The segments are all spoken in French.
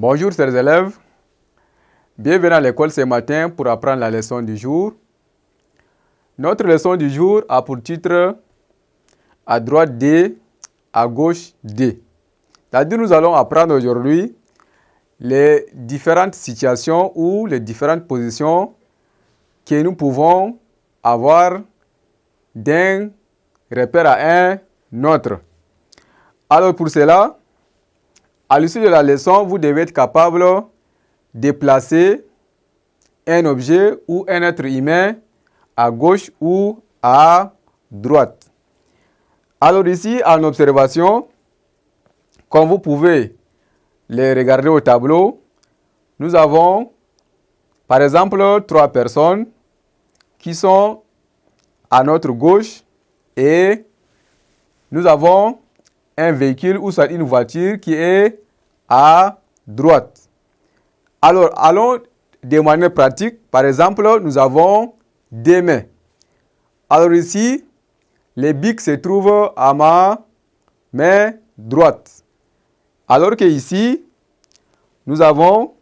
Bonjour chers élèves, bienvenue à l'école ce matin pour apprendre la leçon du jour. Notre leçon du jour a pour titre « À droite D, à gauche D ». C'est-à-dire nous allons apprendre aujourd'hui les différentes situations ou les différentes positions que nous pouvons avoir d'un repère à un autre. Alors pour cela, à l'issue de la leçon, vous devez être capable de placer un objet ou un être humain à gauche ou à droite. Alors ici, en observation, comme vous pouvez les regarder au tableau, nous avons par exemple 3 personnes qui sont à notre gauche et nous avons un véhicule ou soit une voiture qui est à droite. Alors, allons de manière pratique. Par exemple, nous avons des mains. Alors ici, les bics se trouvent à ma main droite. Alors que ici, nous avons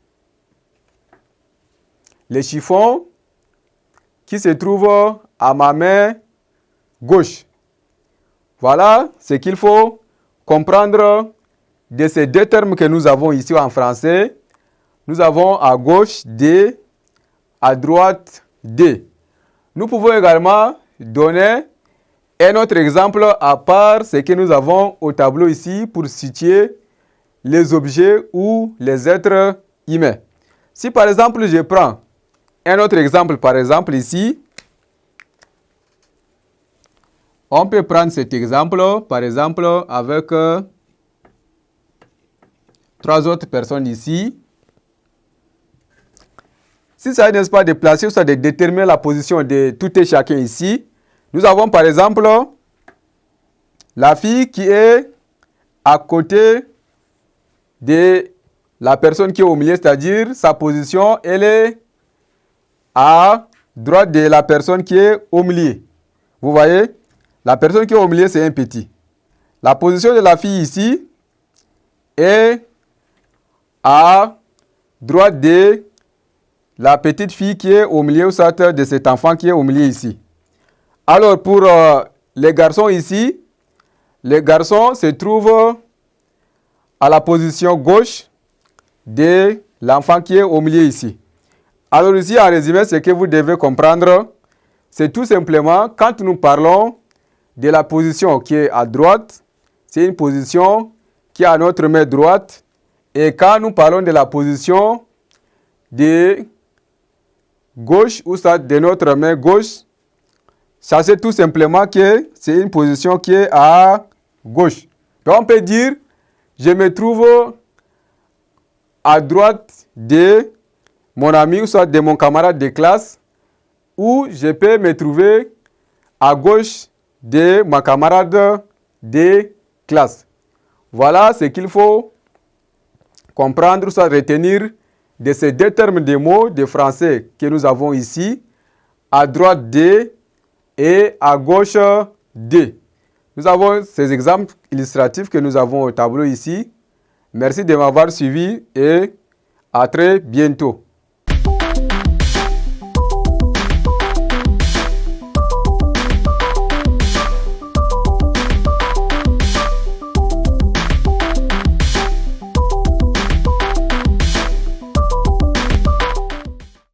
les chiffons qui se trouvent à ma main gauche. Voilà ce qu'il faut comprendre de ces deux termes que nous avons ici en français. Nous avons à gauche D, à droite D. Nous pouvons également donner un autre exemple à part ce que nous avons au tableau ici pour situer les objets ou les êtres humains. Si par exemple je prends un autre exemple, par exemple ici, on peut prendre cet exemple, par exemple avec 3 autres personnes ici. Si ça n'est pas de placer ou de déterminer la position de tout et chacun ici, nous avons par exemple la fille qui est à côté de la personne qui est au milieu, c'est-à-dire sa position, elle est à droite de la personne qui est au milieu. Vous voyez, la personne qui est au milieu, c'est un petit. La position de la fille ici est à droite de la petite fille qui est au milieu de cet enfant qui est au milieu ici. Alors pour les garçons ici, les garçons se trouvent à la position gauche de l'enfant qui est au milieu ici. Alors ici, en résumé, ce que vous devez comprendre, c'est tout simplement quand nous parlons de la position qui est à droite, c'est une position qui est à notre main droite. Et quand nous parlons de la position de gauche ou ça de notre main gauche, ça c'est tout simplement que c'est une position qui est à gauche. Donc on peut dire, je me trouve à droite de mon ami ou soit de mon camarade de classe, ou je peux me trouver à gauche de ma camarade de classe. Voilà ce qu'il faut comprendre ou soit retenir de ces deux termes de mots de français que nous avons ici, à droite D et à gauche D. Nous avons ces exemples illustratifs que nous avons au tableau ici. Merci de m'avoir suivi et à très bientôt.